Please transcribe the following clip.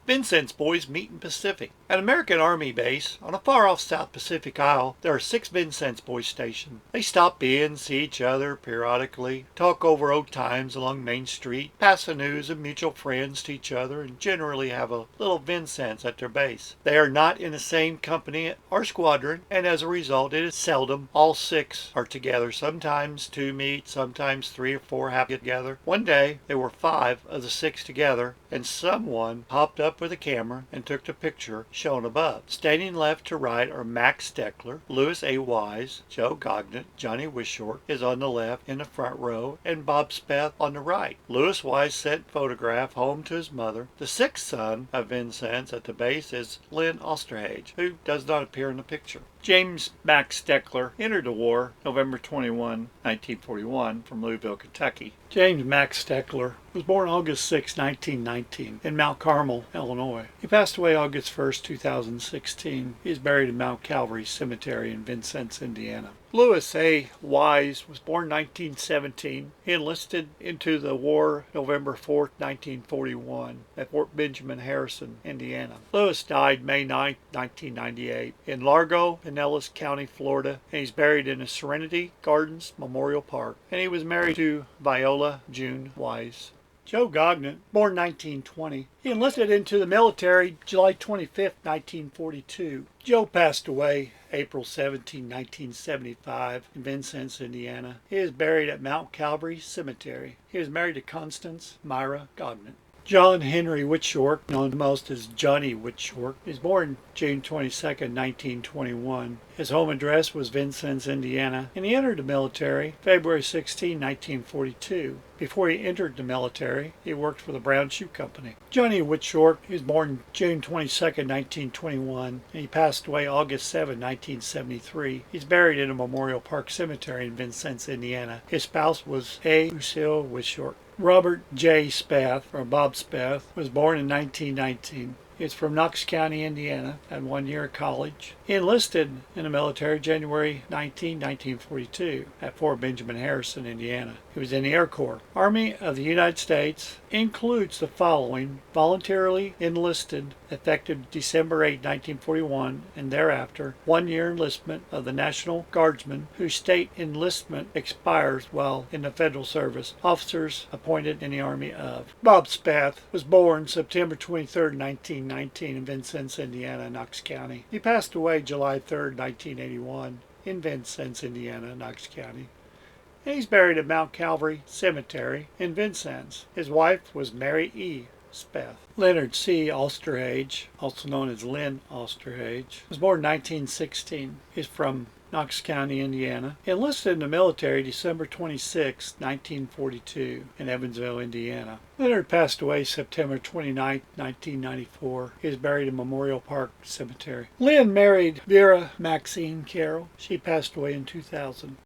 Vincennes boys meet in Pacific. At an American Army base on a far-off South Pacific Isle, there are 6 Vincennes boys stationed. They stop in, see each other periodically, talk over old times along Main Street, pass the news of mutual friends to each other, and generally have a little Vincennes at their base. They are not in the same company or squadron, and as a result, it is seldom all 6 are together. Sometimes 2 meet, sometimes 3 or 4 have to get together. One day, there were 5 of the 6 together, and someone hopped up with a camera and took the picture shown above. Standing left to right are Max Steckler, Louis A. Wise, Joe Gognet, Johnny Wishort is on the left in the front row, and Bob Speth on the right. Louis Wise sent photograph home to his mother. The 6th son of Vincennes at the base is Lynn Osterhage, who does not appear in the picture. James Max Steckler entered the war November 21, 1941 from Louisville, Kentucky. James Max Steckler was born August 6, 1919 in Mount Carmel, Illinois. He passed away August 1, 2016. He is buried in Mount Calvary Cemetery in Vincennes, Indiana. Louis A. Wise was born 1917. He enlisted into the war November 4, 1941 at Fort Benjamin Harrison, Indiana. Louis died May 9, 1998 in Largo, Pinellas County, Florida, and he's buried in the Serenity Gardens Memorial Park. And he was married to Viola June Wise. Joe Gognet, born 1920. He enlisted into the military July 25, 1942. Joe passed away April 17, 1975 in Vincennes, Indiana. He is buried at Mount Calvary Cemetery. He was married to Constance Myra Gognet. John Henry Witshort, known most as Johnny Witshort, is born June 22, 1921. His home address was Vincennes, Indiana, and he entered the military February 16, 1942. Before he entered the military, he worked for the Brown Shoe Company. Johnny Witshort was born June 22, 1921, and he passed away August 7, 1973. He's buried in a Memorial Park Cemetery in Vincennes, Indiana. His spouse was A. Lucille Witshort. Robert J. Speth, or Bob Speth, was born in 1919. He is from Knox County, Indiana, had 1 year of college. He enlisted in the military January 19, 1942 at Fort Benjamin Harrison, Indiana. He was in the Air Corps. Army of the United States includes the following: voluntarily enlisted effective December 8, 1941 and thereafter, 1 year enlistment of the National Guardsmen whose state enlistment expires while in the federal service, officers appointed in the Army of. Bob Speth was born September 23, 1919 in Vincennes, Indiana, Knox County. He passed away July 3, 1981 in Vincennes, Indiana, Knox County. And he's buried at Mount Calvary Cemetery in Vincennes. His wife was Mary E. Speth. Leonard C. Osterhage, also known as Lynn Osterhage, was born in 1916. He's from Knox County, Indiana. He enlisted in the military December 26, 1942 in Evansville, Indiana. Leonard passed away September 29, 1994. He is buried in Memorial Park Cemetery. Lynn married Vera Maxine Carroll. She passed away in 2000.